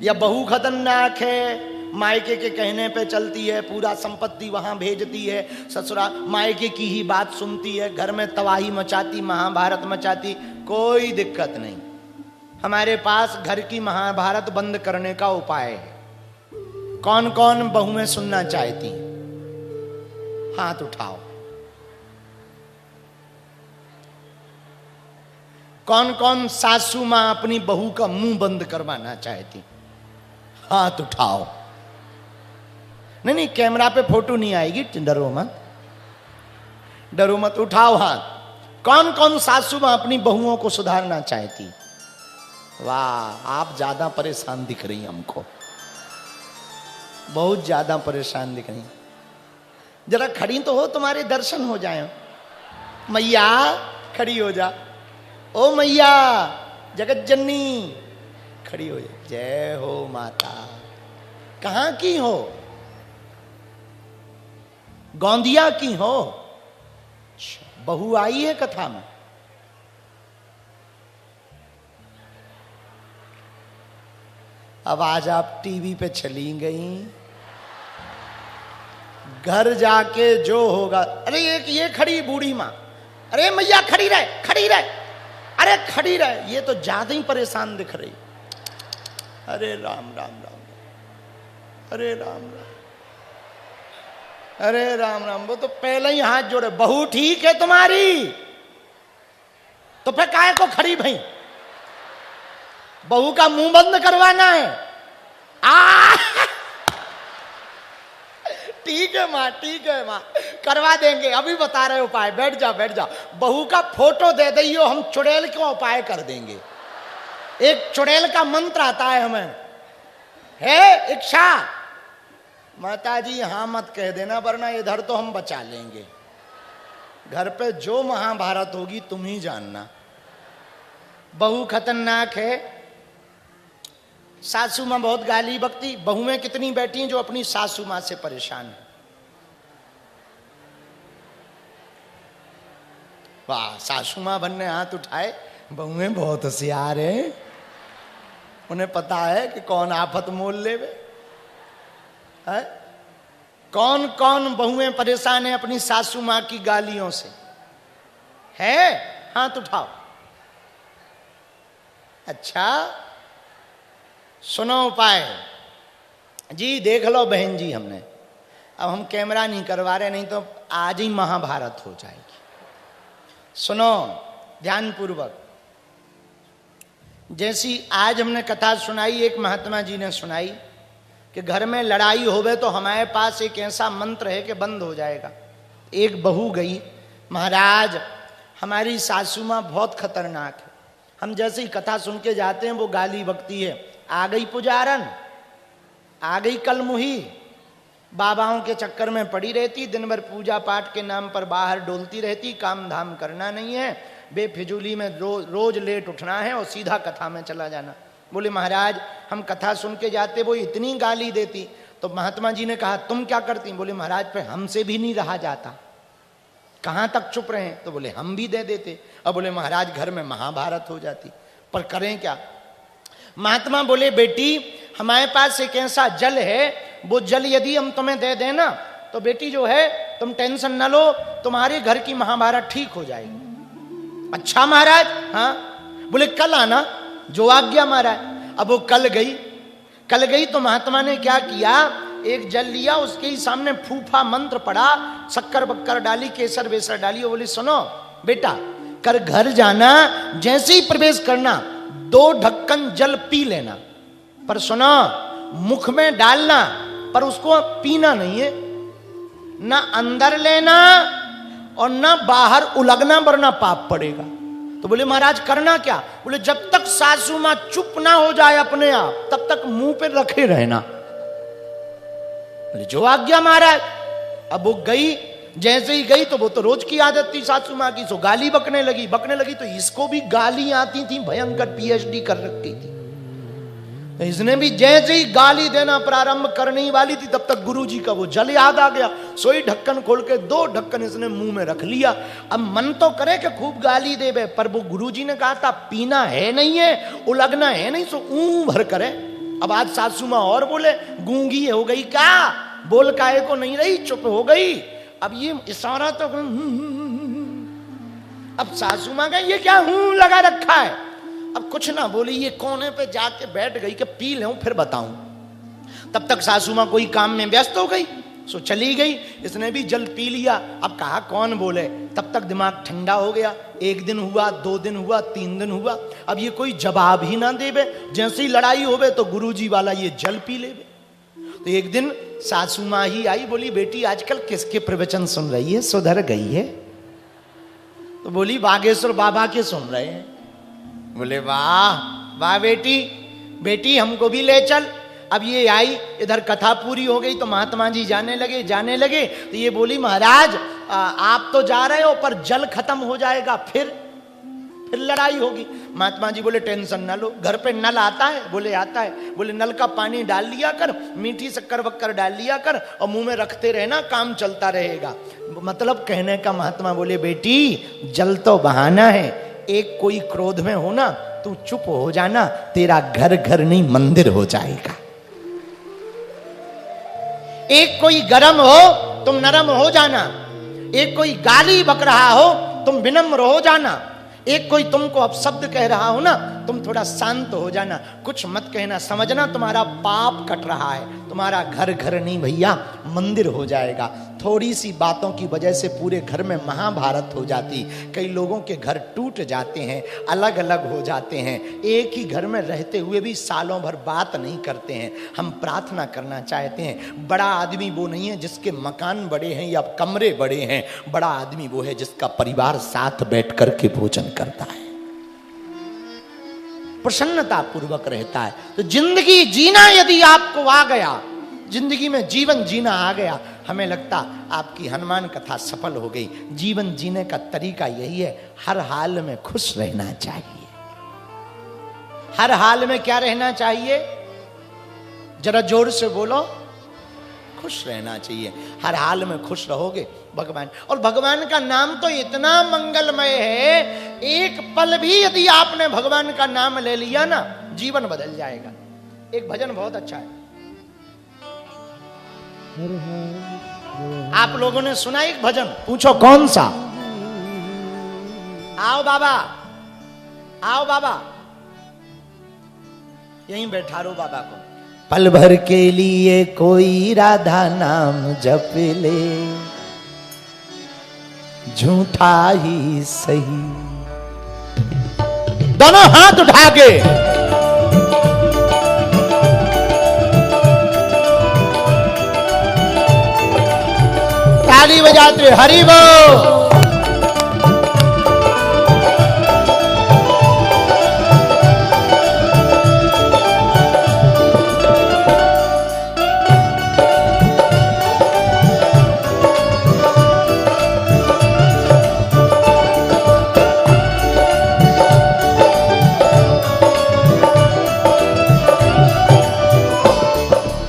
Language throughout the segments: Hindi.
या बहू खतरनाक है, मायके के कहने पे चलती है, पूरा संपत्ति वहां भेजती है, ससुराल मायके की ही बात सुनती है, घर में तबाही मचाती, महाभारत मचाती, कोई दिक्कत नहीं। हमारे पास घर की महाभारत बंद करने का उपाय है। कौन कौन बहुएं सुनना चाहती हैं? हाथ उठाओ। कौन कौन सासू मां अपनी बहू का मुंह बंद करवाना चाहती? हाथ उठाओ। नहीं नहीं, कैमरा पे फोटो नहीं आएगी, डरो मत, डरो मत, उठाओ हाथ। कौन कौन सासू मां अपनी बहुओं को सुधारना चाहती? वाह, आप ज्यादा परेशान दिख रही हमको, बहुत ज्यादा परेशान दिख रही। जरा खड़ी तो हो, तुम्हारे दर्शन हो जाए। मैया खड़ी हो जा, ओ मैया जगत जननी खड़ी हो जा। जय हो माता। कहां की हो? गोंदिया की हो? बहू आई है कथा में? अब आज आप टीवी पे चली गई, घर जाके जो होगा। अरे ये खड़ी बूढ़ी मां, अरे मैया खड़ी रहे, खड़ी रहे, अरे खड़ी रहे, ये तो ज्यादा ही परेशान दिख रही। अरे राम राम राम, अरे राम राम, अरे राम राम। वो तो पहले ही हाथ जोड़े, बहू ठीक है तुम्हारी, तो फिर काहे को खड़ी भई? बहू का मुंह बंद करवाना है? ठीक है माँ, ठीक है माँ, करवा देंगे, अभी बता रहे उपाय। बैठ जा, बैठ जा। बहू का फोटो दे दियो, हम चुड़ैल का उपाय कर देंगे। एक चुड़ैल का मंत्र आता है हमें, है इच्छा। माता जी हाँ मत कह देना, वरना इधर तो हम बचा लेंगे। घर पे जो महाभारत होगी तुम ही जानना। बहू खतरनाक है, सासू मां बहुत गाली बकती। बहुएं कितनी बैठी हैं जो अपनी सासू मां से परेशान है। वाह, सासू मां बनने हाथ उठाए। बहुएं बहुत होशियार है, उन्हें पता है कि कौन आफत मोल लेवे। है? कौन कौन बहुएं परेशान है अपनी सासू मां की गालियों से? है? हाथ उठाओ। अच्छा, सुनो उपाय जी, देख लो बहन जी। हमने अब हम कैमरा नहीं करवा रहे, नहीं तो आज ही महाभारत हो जाएगी। सुनो ध्यान पूर्वक। जैसी आज हमने कथा सुनाई, एक महात्मा जी ने सुनाई कि घर में लड़ाई होवे तो हमारे पास एक ऐसा मंत्र है कि बंद हो जाएगा। एक बहू गई, महाराज हमारी सासू मां बहुत खतरनाक है। हम जैसे ही कथा सुन के जाते हैं वो गाली बकती है। आ गई पुजारन, आ गई कलमुही, बाबाओं के चक्कर में पड़ी रहती, दिन भर पूजा पाठ के नाम पर बाहर डोलती रहती, काम धाम करना नहीं है, बेफिजूली में रोज लेट उठना है और सीधा कथा में चला जाना। बोले महाराज हम कथा सुन के जाते, वो इतनी गाली देती। तो महात्मा जी ने कहा तुम क्या करती? बोले महाराज पे हमसे भी नहीं रहा जाता, कहां तक चुप रहे? तो बोले हम भी दे देते। अब बोले महाराज घर में महाभारत हो जाती, पर करें क्या? महात्मा बोले बेटी हमारे पास एक ऐसा जल है, वो जल यदि हम तुम्हें दे देना तो बेटी जो है तुम टेंशन न लो, तुम्हारे घर की महाभारत ठीक हो जाएगी। अच्छा महाराज, हाँ। बोले कल आना, जो आज्ञा महाराज। अब वो कल गई तो महात्मा ने क्या किया, एक जल लिया, उसके ही सामने फूफा मंत्र पड़ा, शक्कर बक्कर डाली, केसर वेसर डाली। वो बोली सुनो बेटा, कर घर जाना, जैसे ही प्रवेश करना 2 ढक्कन जल पी लेना, पर सुनो मुख में डालना, पर उसको पीना नहीं है, ना अंदर लेना और ना बाहर उलगना, वरना पाप पड़ेगा। तो बोले महाराज करना क्या? बोले जब तक सासू मां चुप ना हो जाए अपने आप, तब तक मुंह पे रखे रहना। बोले जो आज्ञा महाराज। अब वो गई, जैसे ही गई तो वो तो रोज की आदत थी सासू मां की, सो गाली बकने लगी तो इसको भी गाली आती थी, भयंकर पीएचडी कर रखी थी। तो इसने भी जैसे ही गाली देना प्रारंभ करने वाली थी, तब तक गुरुजी का वो जल याद आ गया। सोई ढक्कन खोल के 2 ढक्कन इसने मुंह में रख लिया। अब मन तो करे कि खूब गाली देवे, पर वो गुरुजी ने कहा था पीना है नहीं है, उलगना है नहीं, सो भर करे। अब आज सासू माँ और बोले, गूंगी हो गई क्या, बोल काहे को नहीं रही, चुप हो गई। अब ये इशारा तो अब सासू माँ का ये क्या हूं लगा रखा है। अब कुछ ना बोली, ये कोने पे जाके बैठ गई कि पी लूं फिर बताऊं। तब तक सासू माँ कोई काम में व्यस्त हो गई, सो चली गई। इसने भी जल पी लिया। अब कहा कौन बोले, तब तक दिमाग ठंडा हो गया। 1 दिन हुआ, 2 दिन हुआ, 3 दिन हुआ, अब ये कोई जवाब ही ना देवे। जैसे ही लड़ाई होवे तो गुरुजी वाला ये जल पी लेवे। तो एक दिन सासू माँ ही आई, बोली बेटी आजकल किसके प्रवचन सुन रही है, सुधर गई है? तो बोली बागेश्वर बाबा के सुन रहे हैं। बोले वाह वाह बेटी, बेटी हमको भी ले चल। अब ये आई, इधर कथा पूरी हो गई तो महात्मा जी जाने लगे। तो ये बोली महाराज आप तो जा रहे हो पर जल खत्म हो जाएगा, फिर लड़ाई होगी। महात्मा जी बोले टेंशन ना लो, घर पे नल आता है? बोले आता है। बोले नल का पानी डाल लिया कर, मीठी शक्कर वक्कर डाल लिया कर और मुंह में रखते रहना, काम चलता रहेगा। मतलब कहने का महात्मा बोले बेटी जल तो बहाना है, एक कोई क्रोध में हो ना, तू चुप हो जाना, तेरा घर घर नहीं मंदिर हो जाएगा। एक कोई गरम हो तुम नरम हो जाना, एक कोई गाली बक रहा हो तुम विनम्र हो जाना, एक कोई तुमको अपशब्द कह रहा हो ना तुम थोड़ा शांत हो जाना, कुछ मत कहना, समझना तुम्हारा पाप कट रहा है, तुम्हारा घर घर नहीं भैया मंदिर हो जाएगा। थोड़ी सी बातों की वजह से पूरे घर में महाभारत हो जाती। कई लोगों के घर टूट जाते हैं, अलग अलग हो जाते हैं, एक ही घर में रहते हुए भी सालों भर बात नहीं करते हैं। हम प्रार्थना करना चाहते हैं, बड़ा आदमी वो नहीं है जिसके मकान बड़े हैं या कमरे बड़े हैं, बड़ा आदमी वो है जिसका परिवार साथ बैठ कर के भोजन करता है, प्रसन्नता पूर्वक रहता है। तो जिंदगी जीना यदि आपको आ गया, जिंदगी में जीवन जीना आ गया, हमें लगता आपकी हनुमान कथा सफल हो गई। जीवन जीने का तरीका यही है, हर हाल में खुश रहना चाहिए। हर हाल में क्या रहना चाहिए, जरा जोर से बोलो, खुश रहना चाहिए। हर हाल में खुश रहोगे भगवान, और भगवान का नाम तो इतना मंगलमय है, एक पल भी यदि आपने भगवान का नाम ले लिया ना जीवन बदल जाएगा। एक भजन बहुत अच्छा है, आप लोगों ने सुना एक भजन, पूछो कौन सा? आओ बाबा, आओ बाबा, यहीं बैठा रो बाबा को। पल भर के लिए कोई राधा नाम जप ले, झूठा ही सही। दोनों हाथ उठा के ताली बजाते हरि बोल।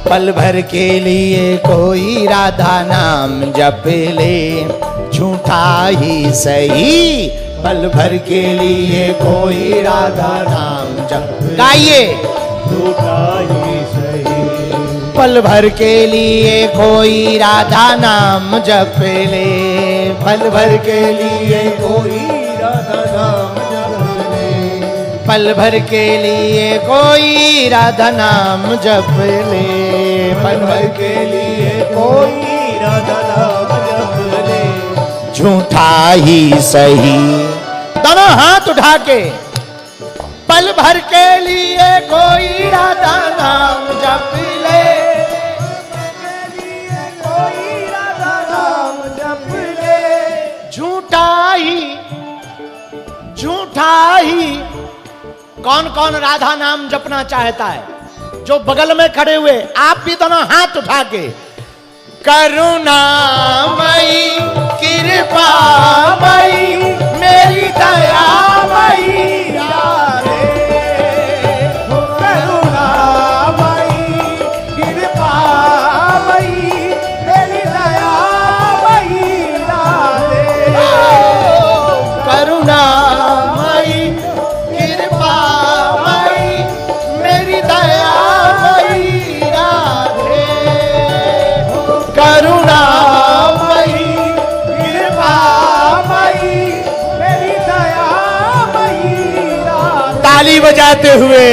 पल भर के लिए कोई राधा नाम जप ले, झूठा ही सही। पल भर के लिए कोई राधा नाम जप, गाइए, झूठा ही सही। पल भर के लिए कोई राधा नाम जप ले, पल भर के लिए कोई राधा नाम जप ले, पल भर के लिए कोई राधा नाम जप ले, पल भर के लिए कोई राधा नाम जप ले, झूठा ही सही। दोनों हाथ उठा के, पल भर के लिए कोई राधा नाम जप ले, कोई राधा नाम जप ले, झूठा ही। कौन कौन राधा नाम जपना चाहता है? जो बगल में खड़े हुए आप भी दोनों हाथ उठा के, करुणामयी कृपामयी मेरी दयामयी राधे, करुणामयी कृपामयी मेरी दयामयी राधे, करुणामयी कृपामयी मेरी दयामयी ताली बजाते हुए।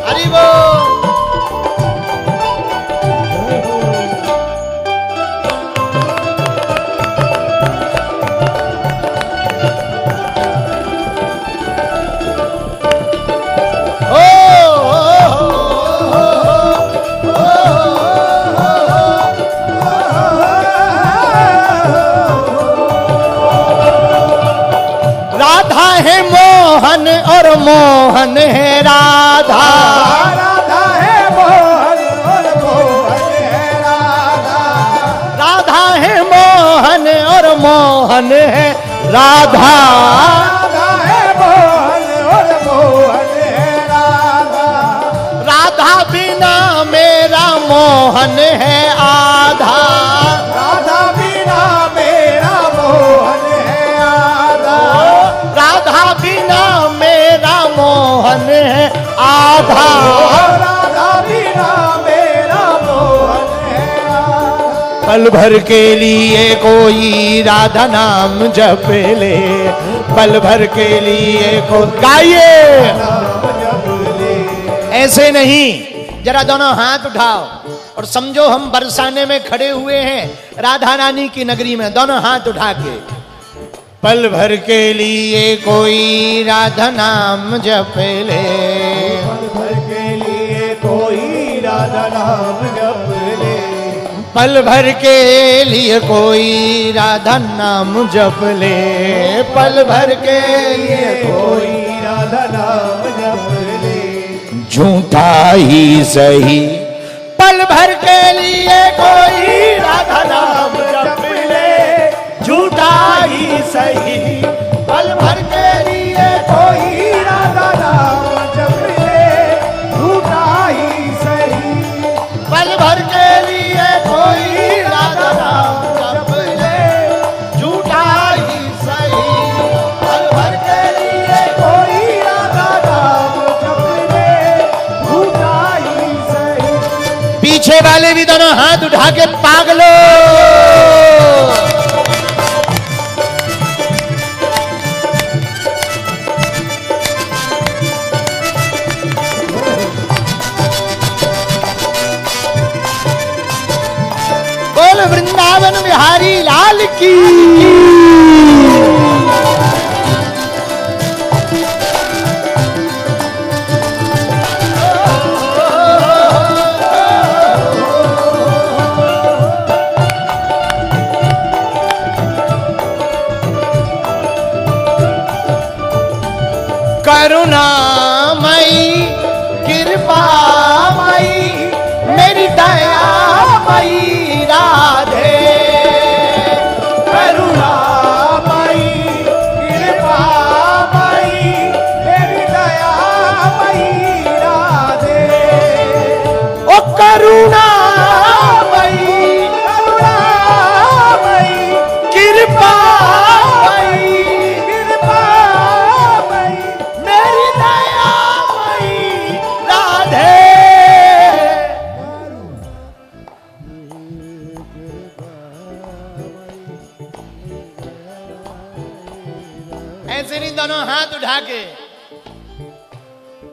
हरि बोल। राधा है मोहन और मोहन है राधा। राधा है मोहन और मोहन है राधा। राधा है मोहन और मोहन है राधा। राधा है मोहन और मोहन है राधा। राधा बिना मेरा मोहन है आधा। राधा बिना मेरा मोहन है आधा। राधा बिना मेरा मोहन है आधा। राधा बिना मेरा मोहन है आधा। पल भर के लिए कोई राधा नाम जप ले। पल भर के लिए को गाइए। नाम जप ले। ऐसे नहीं, जरा दोनों हाथ उठाओ और समझो हम बरसाने में खड़े हुए हैं राधा रानी की नगरी में। दोनों हाथ उठा के पल भर के लिए कोई राधा नाम जप ले। पल भर के लिए कोई राधा नाम जप ले। पल भर के लिए कोई राधा नाम जप ले। पल भर के लिए कोई राधा नाम जप ले। झूठा ही सही, पल भर के लिए कोई राधा नाम जप ले। झूठा ही सही, पल भर के लिए कोई राधा नाम जप ले। झूठा ही सही। पल भर के लिए कोई राधा नाम जप ले। झूठा ही सही, पल भर के लिए कोई राधा नाम जप ले। झूठा ही सही। पीछे वाले भी दोनों हाथ उठा के पागलो। बोल वृंदावन बिहारी लाल की। करुणामयी कृपामयी मेरी दयामयी राधे। करुणामयी कृपामयी मेरी दयामयी राधे। ओ करुणामयी करुणामयी कृपामयी कृपामयी मेरी दयामयी राधे। ऐसे नहीं, दोनों हाथ उठा के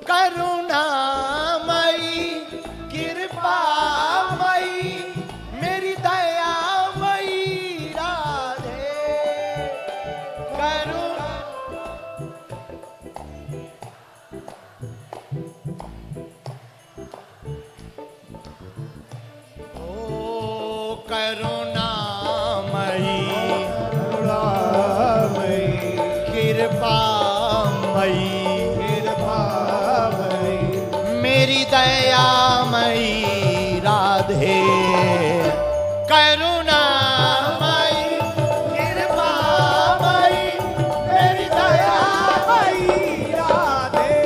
करुणामयी कृपामयी मेरी दयामयी राधे। करुणा ओ करुणामयी करुणामयी कृपामयी कृपामयी मेरी दयामयी राधे। करुणामयी कृपामयी मेरी दयामयी राधे।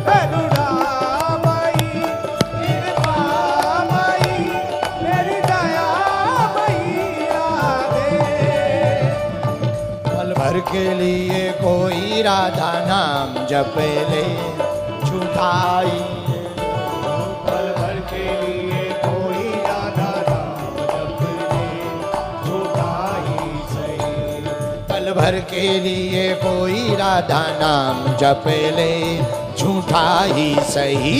करुणामयी कृपामयी मेरी दयामयी राधे। पल भर के लिए कोई राधा नाम जप ले। झूठाई पल भर के लिए कोई राधा नाम जप ले। झूठा ही सही। पल भर के लिए कोई राधा नाम जप ले, झूठा ही सही